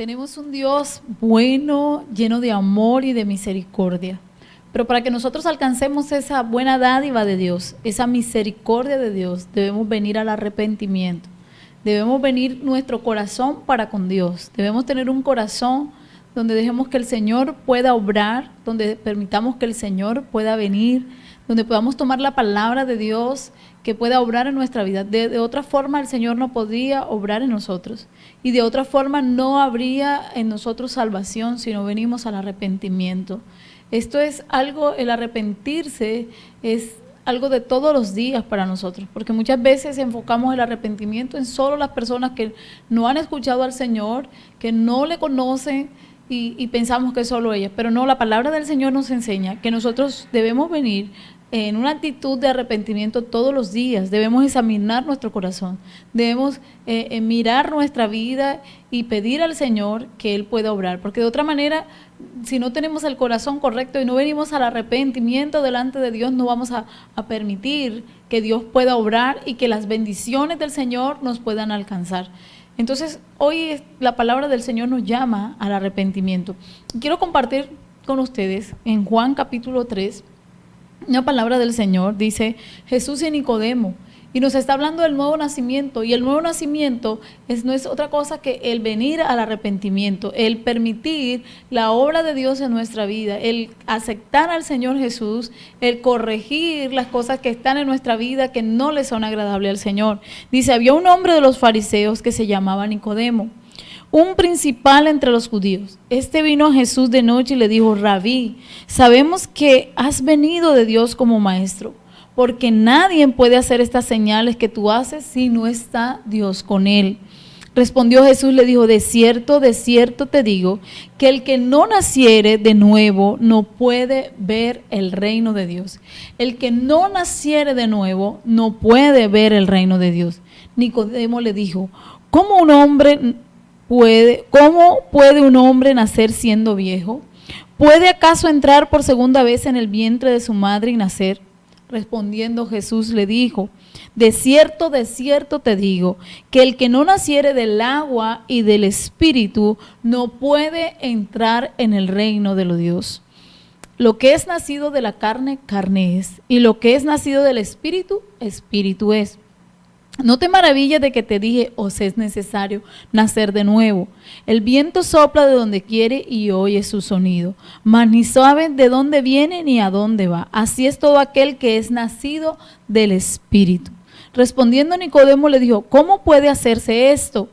Tenemos un Dios bueno, lleno de amor y de misericordia. Pero para que nosotros alcancemos esa buena dádiva de Dios, esa misericordia de Dios, debemos venir al arrepentimiento. Debemos venir nuestro corazón para con Dios. Debemos tener un corazón donde dejemos que el Señor pueda obrar, donde permitamos que el Señor pueda venir, donde podamos tomar la palabra de Dios que pueda obrar en nuestra vida. De otra forma el Señor no podía obrar en nosotros y de otra forma no habría en nosotros salvación si no venimos al arrepentimiento. Esto es algo, el arrepentirse es algo de todos los días para nosotros, porque muchas veces enfocamos el arrepentimiento en solo las personas que no han escuchado al Señor, que no le conocen y pensamos que es solo ellas, pero no, la palabra del Señor nos enseña que nosotros debemos venir en una actitud de arrepentimiento todos los días. Debemos examinar nuestro corazón, debemos mirar nuestra vida y pedir al Señor que Él pueda obrar, porque de otra manera, si no tenemos el corazón correcto y no venimos al arrepentimiento delante de Dios, no vamos a permitir que Dios pueda obrar y que las bendiciones del Señor nos puedan alcanzar. Entonces, hoy la palabra del Señor nos llama al arrepentimiento. Quiero compartir con ustedes en Juan capítulo 3, una palabra del Señor. Dice Jesús y Nicodemo, y nos está hablando del nuevo nacimiento, y el nuevo nacimiento no es otra cosa que el venir al arrepentimiento, el permitir la obra de Dios en nuestra vida, el aceptar al Señor Jesús, el corregir las cosas que están en nuestra vida que no le son agradables al Señor. Dice, había un hombre de los fariseos que se llamaba Nicodemo, un principal entre los judíos. Este vino a Jesús de noche y le dijo, Rabí, sabemos que has venido de Dios como maestro, porque nadie puede hacer estas señales que tú haces si no está Dios con él. Respondió Jesús, le dijo, de cierto te digo, que el que no naciere de nuevo no puede ver el reino de Dios. El que no naciere de nuevo no puede ver el reino de Dios. Nicodemo le dijo, ¿cómo puede un hombre nacer siendo viejo? ¿Puede acaso entrar por segunda vez en el vientre de su madre y nacer? Respondiendo Jesús le dijo, de cierto te digo, que el que no naciere del agua y del espíritu no puede entrar en el reino de los Dios. Lo que es nacido de la carne, carne es, y lo que es nacido del espíritu, espíritu es. No te maravilles de que te dije, os es necesario nacer de nuevo. El viento sopla de donde quiere y oye su sonido, mas ni sabe de dónde viene ni a dónde va. Así es todo aquel que es nacido del Espíritu. Respondiendo Nicodemo le dijo, ¿cómo puede hacerse esto?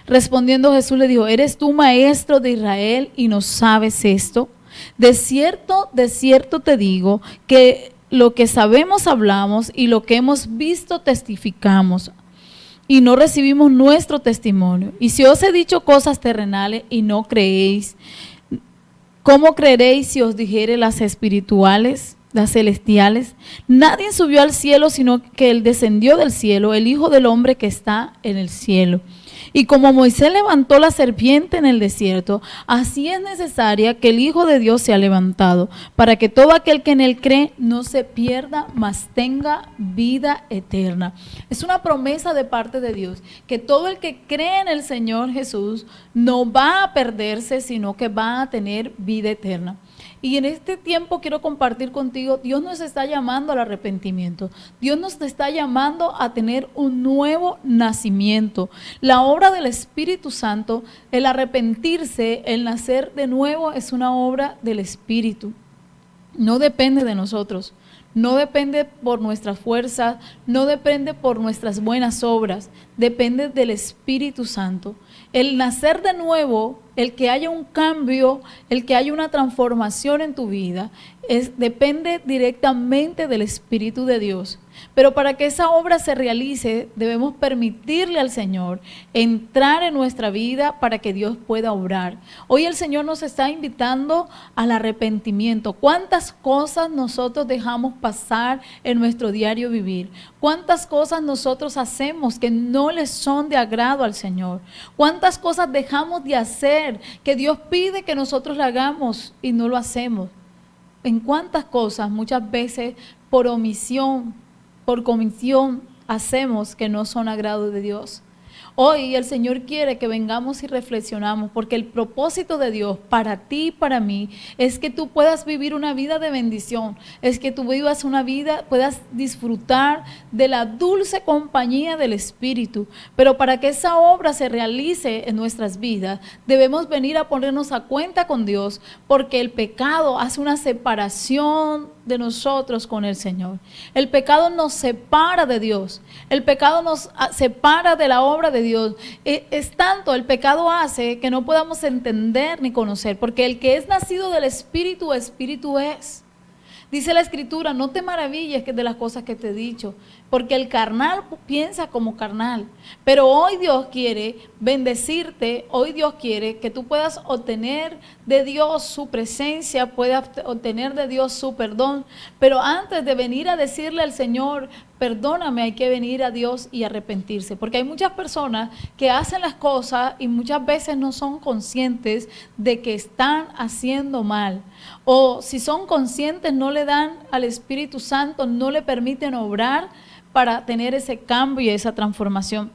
Respondiendo Jesús le dijo, ¿eres tú maestro de Israel y no sabes esto? De cierto te digo que lo que sabemos hablamos y lo que hemos visto testificamos y no recibimos nuestro testimonio. Y si os he dicho cosas terrenales y no creéis, ¿cómo creeréis si os dijere las espirituales, las celestiales? Nadie subió al cielo sino que Él descendió del cielo, el Hijo del Hombre que está en el cielo. Y como Moisés levantó la serpiente en el desierto, así es necesaria que el Hijo de Dios sea levantado, para que todo aquel que en Él cree no se pierda, mas tenga vida eterna. Es una promesa de parte de Dios, que todo el que cree en el Señor Jesús no va a perderse, sino que va a tener vida eterna. Y en este tiempo quiero compartir contigo, Dios nos está llamando al arrepentimiento. Dios nos está llamando a tener un nuevo nacimiento. La obra del Espíritu Santo, el arrepentirse, el nacer de nuevo, es una obra del Espíritu. No depende de nosotros, no depende por nuestras fuerzas, no depende por nuestras buenas obras, depende del Espíritu Santo. El nacer de nuevo, el que haya un cambio, el que haya una transformación en tu vida, depende directamente del Espíritu de Dios. Pero para que esa obra se realice, debemos permitirle al Señor entrar en nuestra vida para que Dios pueda obrar. Hoy el Señor nos está invitando al arrepentimiento. ¿Cuántas cosas nosotros dejamos pasar en nuestro diario vivir? ¿Cuántas cosas nosotros hacemos que no les son de agrado al Señor? ¿Cuántas cosas dejamos de hacer que Dios pide que nosotros le hagamos y no lo hacemos? ¿En cuántas cosas muchas veces por omisión, por comisión, hacemos que no son agrado de Dios? Hoy el Señor quiere que vengamos y reflexionamos, porque el propósito de Dios para ti y para mí es que tú puedas vivir una vida de bendición, es que tú vivas una vida, puedas disfrutar de la dulce compañía del Espíritu. Pero para que esa obra se realice en nuestras vidas, debemos venir a ponernos a cuenta con Dios, porque el pecado hace una separación de nosotros con el Señor. El pecado nos separa de Dios, el pecado nos separa de la obra de Dios. Es tanto, el pecado hace que no podamos entender ni conocer, porque el que es nacido del Espíritu, Espíritu es. Dice la Escritura, no te maravilles de las cosas que te he dicho, porque el carnal piensa como carnal. Pero hoy Dios quiere bendecirte, hoy Dios quiere que tú puedas obtener de Dios su presencia, puedas obtener de Dios su perdón. Pero antes de venir a decirle al Señor, perdóname, hay que venir a Dios y arrepentirse. Porque hay muchas personas que hacen las cosas y muchas veces no son conscientes de que están haciendo mal. O si son conscientes, no le dan al Espíritu Santo, no le permiten obrar para tener ese cambio y esa transformación.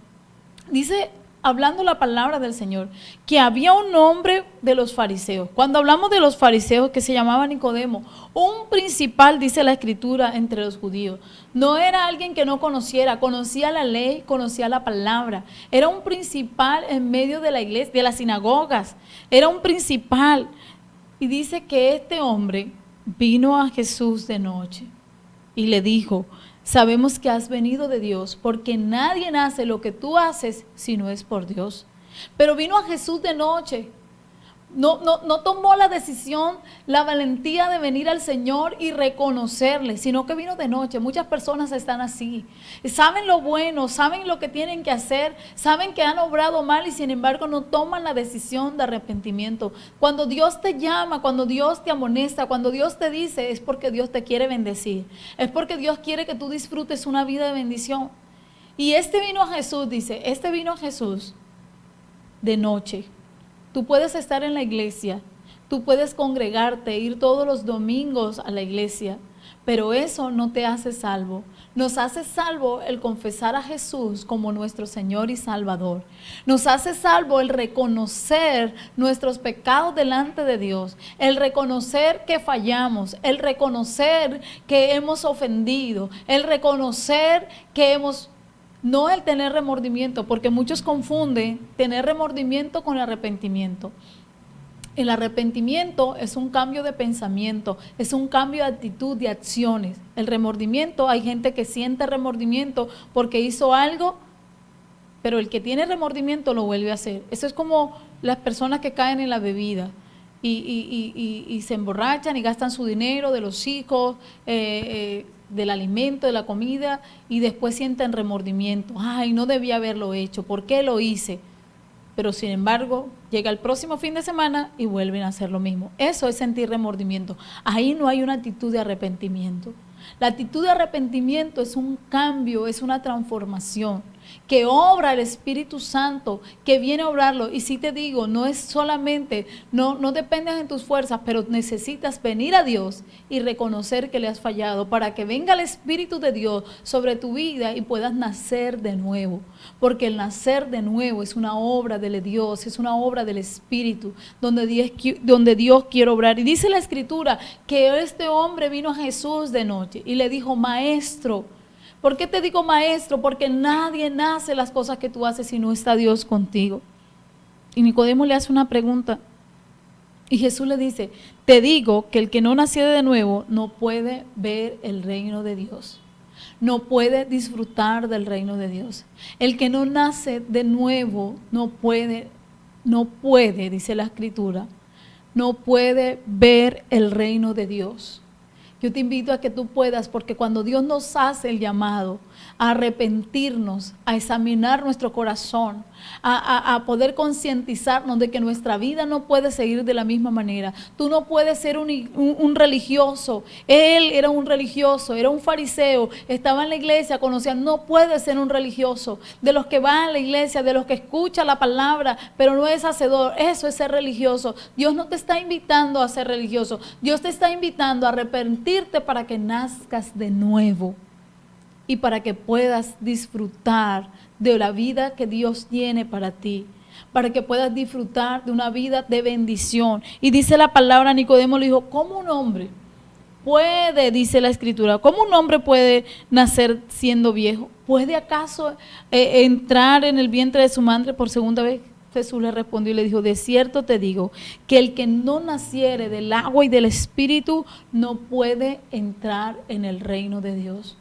Dice, hablando la palabra del Señor, que había un hombre de los fariseos. Cuando hablamos de los fariseos, que se llamaba Nicodemo, un principal, dice la Escritura, entre los judíos. No era alguien que no conocía la ley, conocía la palabra. Era un principal en medio de la iglesia, de las sinagogas. Era un principal. Y dice que este hombre vino a Jesús de noche y le dijo, sabemos que has venido de Dios, porque nadie hace lo que tú haces si no es por Dios. Pero vino a Jesús de noche. No tomó la decisión, la valentía de venir al Señor y reconocerle, sino que vino de noche. Muchas personas están así. Saben lo bueno, saben lo que tienen que hacer, saben que han obrado mal y sin embargo no toman la decisión de arrepentimiento. Cuando Dios te llama, cuando Dios te amonesta, cuando Dios te dice, es porque Dios te quiere bendecir. Es porque Dios quiere que tú disfrutes una vida de bendición. Y este vino a Jesús, dice, este vino a Jesús de noche. Tú puedes estar en la iglesia, tú puedes congregarte, ir todos los domingos a la iglesia, pero eso no te hace salvo. Nos hace salvo el confesar a Jesús como nuestro Señor y Salvador. Nos hace salvo el reconocer nuestros pecados delante de Dios, el reconocer que fallamos, el reconocer que hemos ofendido, el reconocer que hemos... No el tener remordimiento, porque muchos confunden tener remordimiento con arrepentimiento. El arrepentimiento es un cambio de pensamiento, es un cambio de actitud, de acciones. El remordimiento, hay gente que siente remordimiento porque hizo algo, pero el que tiene remordimiento lo vuelve a hacer. Eso es como las personas que caen en la bebida y se emborrachan y gastan su dinero de los hijos, del alimento, de la comida, y después sienten remordimiento. Ay, no debía haberlo hecho, ¿por qué lo hice? Pero sin embargo, llega el próximo fin de semana y vuelven a hacer lo mismo. Eso es sentir remordimiento. Ahí no hay una actitud de arrepentimiento. La actitud de arrepentimiento es un cambio, es una transformación que obra el Espíritu Santo, que viene a obrarlo. Y si te digo, no es solamente, no dependes en tus fuerzas, pero necesitas venir a Dios y reconocer que le has fallado para que venga el Espíritu de Dios sobre tu vida y puedas nacer de nuevo. Porque el nacer de nuevo es una obra de Dios, es una obra del Espíritu, donde Dios quiere obrar. Y dice la Escritura que este hombre vino a Jesús de noche y le dijo, Maestro. ¿Por qué te digo maestro? Porque nadie hace las cosas que tú haces si no está Dios contigo. Y Nicodemo le hace una pregunta. Y Jesús le dice, te digo que el que no nació de nuevo no puede ver el reino de Dios. No puede disfrutar del reino de Dios. El que no nace de nuevo no puede, dice la Escritura, no puede ver el reino de Dios. Yo te invito a que tú puedas, porque cuando Dios nos hace el llamado a arrepentirnos, a examinar nuestro corazón, a poder concientizarnos de que nuestra vida no puede seguir de la misma manera. Tú no puedes ser un religioso. Él era un religioso, era un fariseo, estaba en la iglesia, conocía. No puedes ser un religioso. De los que van a la iglesia, de los que escuchan la palabra, pero no es hacedor. Eso es ser religioso. Dios no te está invitando a ser religioso. Dios te está invitando a arrepentirte para que nazcas de nuevo. y para que puedas disfrutar de la vida que Dios tiene para ti, para que puedas disfrutar de una vida de bendición. Y dice la palabra, Nicodemo le dijo, ¿cómo un hombre puede, dice la Escritura, cómo un hombre puede nacer siendo viejo? ¿Puede acaso entrar en el vientre de su madre por segunda vez? Jesús le respondió y le dijo, de cierto te digo, que el que no naciere del agua y del Espíritu no puede entrar en el reino de Dios.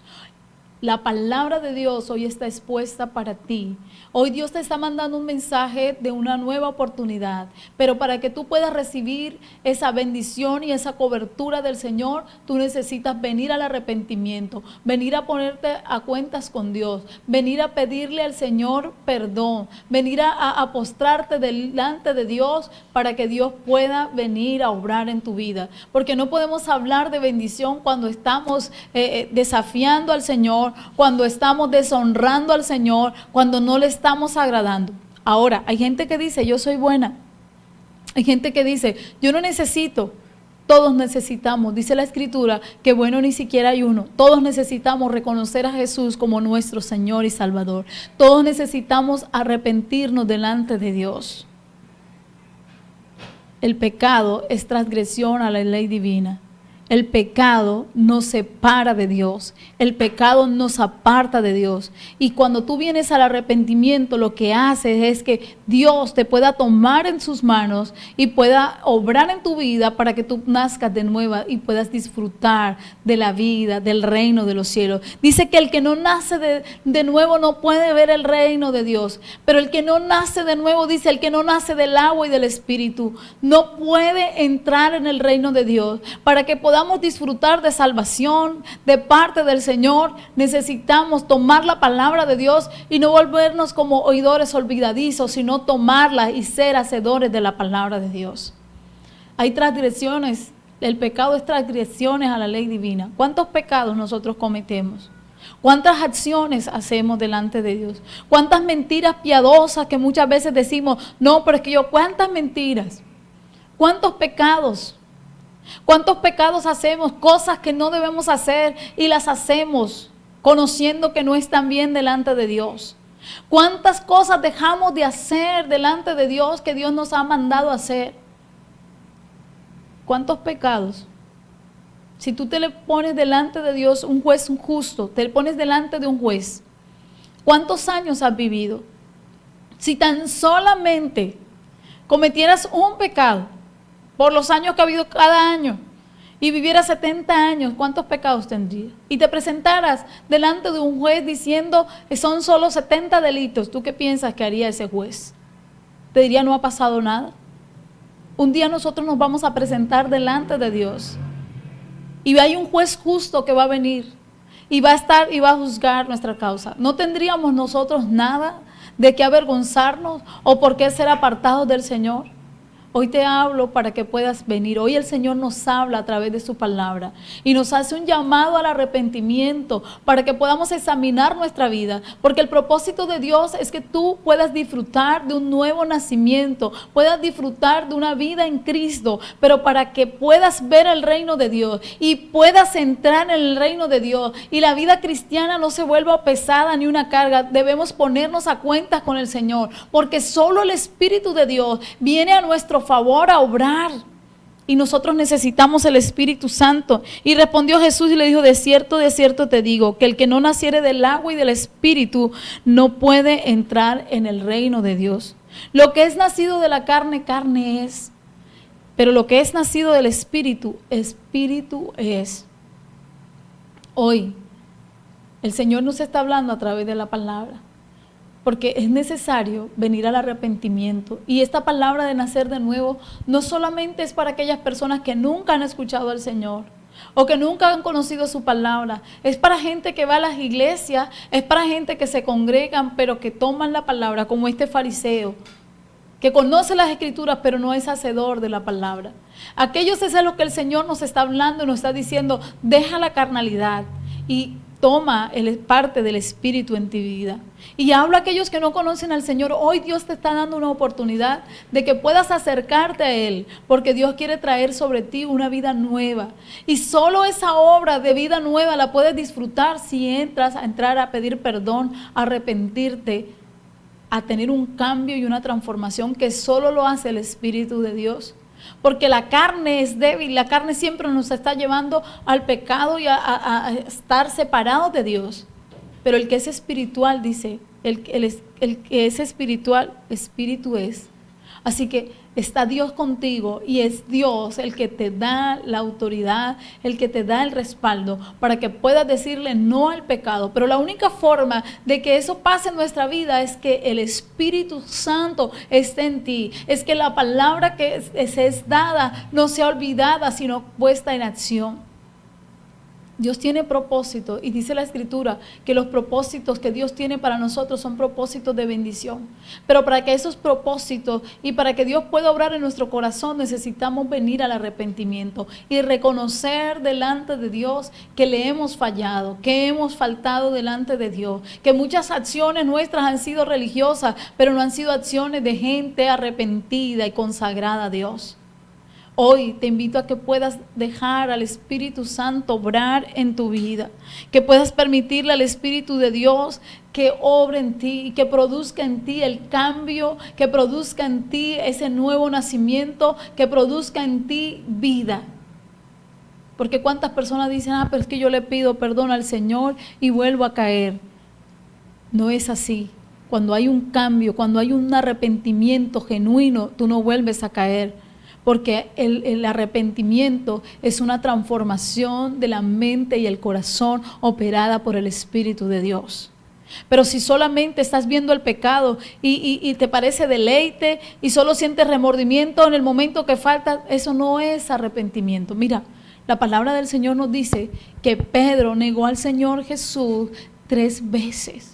La palabra de Dios hoy está expuesta para ti. Hoy Dios te está mandando un mensaje de una nueva oportunidad, pero para que tú puedas recibir esa bendición y esa cobertura del Señor, tú necesitas venir al arrepentimiento, venir a ponerte a cuentas con Dios, venir a pedirle al Señor perdón, venir a postrarte delante de Dios para que Dios pueda venir a obrar en tu vida. Porque no podemos hablar de bendición cuando estamos desafiando al Señor, cuando estamos deshonrando al Señor, cuando no le estamos agradando. Ahora, hay gente que dice, yo soy buena. Hay gente que dice, yo no necesito. Todos necesitamos, dice la Escritura, que bueno ni siquiera hay uno. Todos necesitamos reconocer a Jesús como nuestro Señor y Salvador. Todos necesitamos arrepentirnos delante de Dios. El pecado es transgresión a la ley divina. El pecado nos separa de Dios, el pecado nos aparta de Dios. Y cuando tú vienes al arrepentimiento, lo que hace es que Dios te pueda tomar en sus manos y pueda obrar en tu vida para que tú nazcas de nuevo y puedas disfrutar de la vida, del reino de los cielos. Dice que el que no nace de nuevo no puede ver el reino de Dios, pero el que no nace de nuevo, dice, el que no nace del agua y del Espíritu, no puede entrar en el reino de Dios. Para que podamos disfrutar de salvación de parte del Señor, necesitamos tomar la palabra de Dios y no volvernos como oidores olvidadizos, sino tomarla y ser hacedores de la palabra de Dios. Hay transgresiones, el pecado es transgresiones a la ley divina. ¿Cuántos pecados nosotros cometemos? ¿Cuántas acciones hacemos delante de Dios? ¿Cuántas mentiras piadosas que muchas veces decimos, no, pero es que yo, cuántas mentiras? ¿Cuántos pecados? ¿Cuántos pecados hacemos? Cosas que no debemos hacer y las hacemos conociendo que no están bien delante de Dios. ¿Cuántas cosas dejamos de hacer delante de Dios que Dios nos ha mandado a hacer? ¿Cuántos pecados? Si tú te le pones delante de Dios, un juez justo, te le pones delante de un juez, ¿cuántos años has vivido? Si tan solamente cometieras un pecado, por los años que ha habido cada año, y vivieras 70 años, ¿cuántos pecados tendrías? Y te presentaras delante de un juez diciendo que son solo 70 delitos, ¿tú qué piensas que haría ese juez? Te diría, no ha pasado nada. Un día nosotros nos vamos a presentar delante de Dios, y hay un juez justo que va a venir, y va a estar y va a juzgar nuestra causa. ¿No tendríamos nosotros nada de qué avergonzarnos o por qué ser apartados del Señor? Hoy te hablo para que puedas venir. Hoy el Señor nos habla a través de su palabra y nos hace un llamado al arrepentimiento para que podamos examinar nuestra vida. Porque el propósito de Dios es que tú puedas disfrutar de un nuevo nacimiento, puedas disfrutar de una vida en Cristo, pero para que puedas ver el reino de Dios y puedas entrar en el reino de Dios y la vida cristiana no se vuelva pesada ni una carga, debemos ponernos a cuentas con el Señor, porque solo el Espíritu de Dios viene a nuestro favor a obrar y nosotros necesitamos el Espíritu Santo. Y respondió Jesús y le dijo, de cierto te digo, que el que no naciere del agua y del Espíritu no puede entrar en el reino de Dios. Lo que es nacido de la carne, carne es, pero lo que es nacido del Espíritu, Espíritu es. Hoy el Señor nos está hablando a través de la palabra, porque es necesario venir al arrepentimiento. Y esta palabra de nacer de nuevo no solamente es para aquellas personas que nunca han escuchado al Señor o que nunca han conocido su palabra. Es para gente que va a las iglesias, es para gente que se congregan pero que toman la palabra, como este fariseo que conoce las Escrituras pero no es hacedor de la palabra. Aquellos es a lo que el Señor nos está hablando y nos está diciendo, deja la carnalidad y toma parte del Espíritu en tu vida. Y hablo a aquellos que no conocen al Señor. Hoy Dios te está dando una oportunidad de que puedas acercarte a Él, porque Dios quiere traer sobre ti una vida nueva. Y solo esa obra de vida nueva la puedes disfrutar si entrar a pedir perdón, a arrepentirte, a tener un cambio y una transformación que solo lo hace el Espíritu de Dios. Porque la carne es débil, la carne siempre nos está llevando al pecado y a estar separados de Dios. Pero el que es espiritual, dice, el que es espiritual, espíritu es. Así que está Dios contigo y es Dios el que te da la autoridad, el que te da el respaldo para que puedas decirle no al pecado. Pero la única forma de que eso pase en nuestra vida es que el Espíritu Santo esté en ti. Es que la palabra que es dada no sea olvidada, sino puesta en acción. Dios tiene propósito y dice la Escritura que los propósitos que Dios tiene para nosotros son propósitos de bendición. Pero para que esos propósitos y para que Dios pueda obrar en nuestro corazón necesitamos venir al arrepentimiento y reconocer delante de Dios que le hemos fallado, que hemos faltado delante de Dios, que muchas acciones nuestras han sido religiosas, pero no han sido acciones de gente arrepentida y consagrada a Dios. Hoy te invito a que puedas dejar al Espíritu Santo obrar en tu vida, que puedas permitirle al Espíritu de Dios que obre en ti y que produzca en ti el cambio, que produzca en ti ese nuevo nacimiento, que produzca en ti vida. Porque cuántas personas dicen, pero es que yo le pido perdón al Señor y vuelvo a caer. No es así. Cuando hay un cambio, cuando hay un arrepentimiento genuino, tú no vuelves a caer. Porque el arrepentimiento es una transformación de la mente y el corazón operada por el Espíritu de Dios. Pero si solamente estás viendo el pecado y te parece deleite y solo sientes remordimiento en el momento que falta, eso no es arrepentimiento. Mira, la palabra del Señor nos dice que Pedro negó al Señor Jesús 3 veces.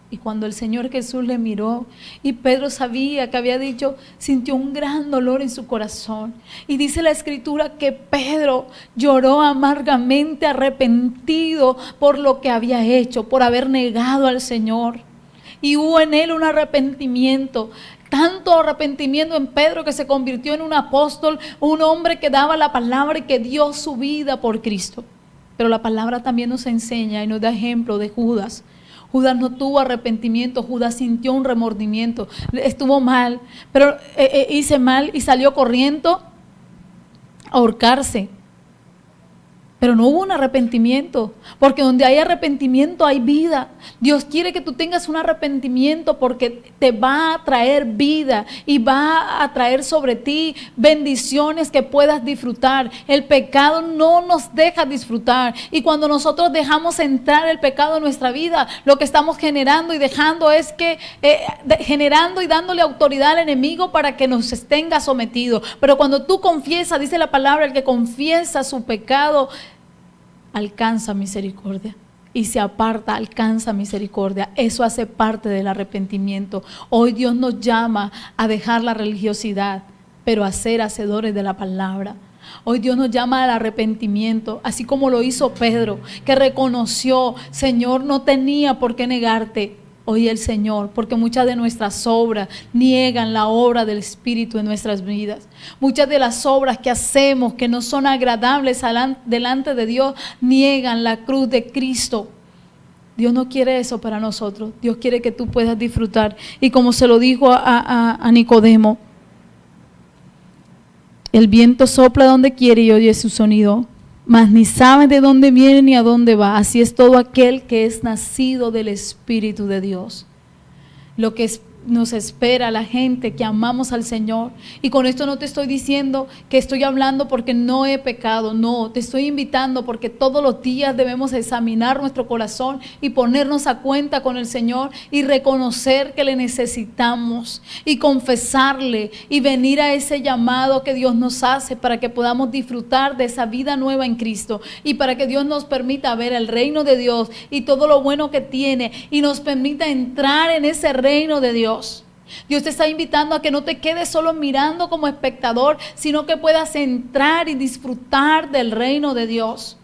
Y cuando el Señor Jesús le miró y Pedro sabía que había dicho, sintió un gran dolor en su corazón. Y dice la Escritura que Pedro lloró amargamente arrepentido por lo que había hecho, por haber negado al Señor. Y hubo en él un arrepentimiento, tanto arrepentimiento en Pedro que se convirtió en un apóstol, un hombre que daba la palabra y que dio su vida por Cristo. Pero la palabra también nos enseña y nos da ejemplo de Judas. Judas no tuvo arrepentimiento, Judas sintió un remordimiento, estuvo mal, pero hice mal y salió corriendo a ahorcarse. Pero no hubo un arrepentimiento, porque donde hay arrepentimiento hay vida. Dios quiere que tú tengas un arrepentimiento porque te va a traer vida y va a traer sobre ti bendiciones que puedas disfrutar. El pecado no nos deja disfrutar y cuando nosotros dejamos entrar el pecado en nuestra vida, lo que estamos generando y dejando es que generando y dándole autoridad al enemigo para que nos tenga sometido. Pero cuando tú confiesas, dice la palabra, el que confiesa su pecado alcanza misericordia y se aparta, alcanza misericordia. Eso hace parte del arrepentimiento. Hoy Dios nos llama a dejar la religiosidad, pero a ser hacedores de la palabra. Hoy Dios nos llama al arrepentimiento, así como lo hizo Pedro, que reconoció, Señor, no tenía por qué negarte. Hoy el Señor, porque muchas de nuestras obras niegan la obra del Espíritu en nuestras vidas. Muchas de las obras que hacemos que no son agradables delante de Dios niegan la cruz de Cristo. Dios no quiere eso para nosotros. Dios quiere que tú puedas disfrutar. Y como se lo dijo a Nicodemo, el viento sopla donde quiere y oye su sonido, mas ni sabe de dónde viene ni a dónde va. Así es todo aquel que es nacido del Espíritu de Dios. Lo que nos espera la gente que amamos al Señor. Y con esto no te estoy diciendo que estoy hablando porque no he pecado, no, te estoy invitando porque todos los días debemos examinar nuestro corazón y ponernos a cuenta con el Señor y reconocer que le necesitamos y confesarle y venir a ese llamado que Dios nos hace para que podamos disfrutar de esa vida nueva en Cristo y para que Dios nos permita ver el reino de Dios y todo lo bueno que tiene y nos permita entrar en ese reino de Dios. Dios te está invitando a que no te quedes solo mirando como espectador, sino que puedas entrar y disfrutar del reino de Dios.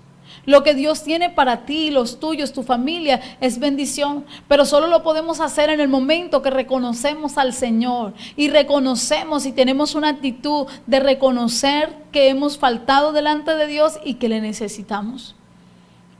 Lo que Dios tiene para ti, los tuyos, tu familia, es bendición. Pero solo lo podemos hacer en el momento que reconocemos al Señor. Y reconocemos y tenemos una actitud de reconocer que hemos faltado delante de Dios y que le necesitamos.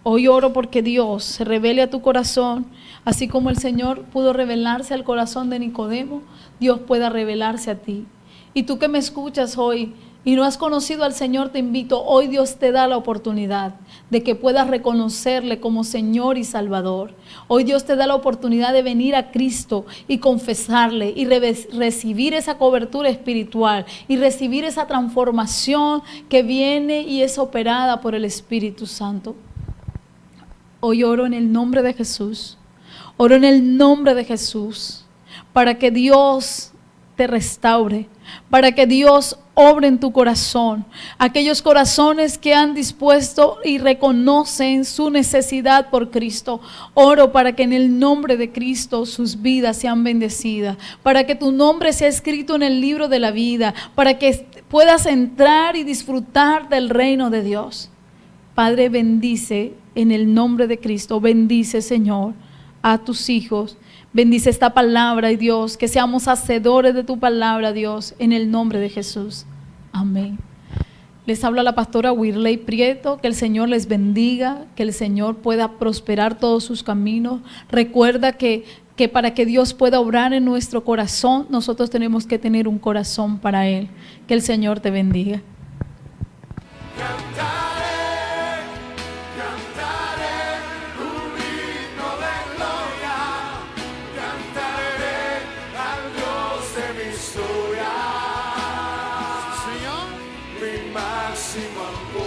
Hoy oro porque Dios se revele a tu corazón, así como el Señor pudo revelarse al corazón de Nicodemo, Dios pueda revelarse a ti. Y tú que me escuchas hoy y no has conocido al Señor, te invito, hoy Dios te da la oportunidad de que puedas reconocerle como Señor y Salvador. Hoy Dios te da la oportunidad de venir a Cristo y confesarle y recibir esa cobertura espiritual y recibir esa transformación que viene y es operada por el Espíritu Santo. Hoy oro en el nombre de Jesús, oro en el nombre de Jesús, para que Dios te restaure, para que Dios obre en tu corazón, aquellos corazones que han dispuesto y reconocen su necesidad por Cristo. Oro para que en el nombre de Cristo sus vidas sean bendecidas, para que tu nombre sea escrito en el libro de la vida, para que puedas entrar y disfrutar del reino de Dios. Padre, bendice en el nombre de Cristo, bendice, Señor, a tus hijos. Bendice esta palabra, Dios, que seamos hacedores de tu palabra, Dios, en el nombre de Jesús. Amén. Les habla la pastora Wirley Prieto, que el Señor les bendiga, que el Señor pueda prosperar todos sus caminos. Recuerda que para que Dios pueda obrar en nuestro corazón, nosotros tenemos que tener un corazón para Él. Que el Señor te bendiga.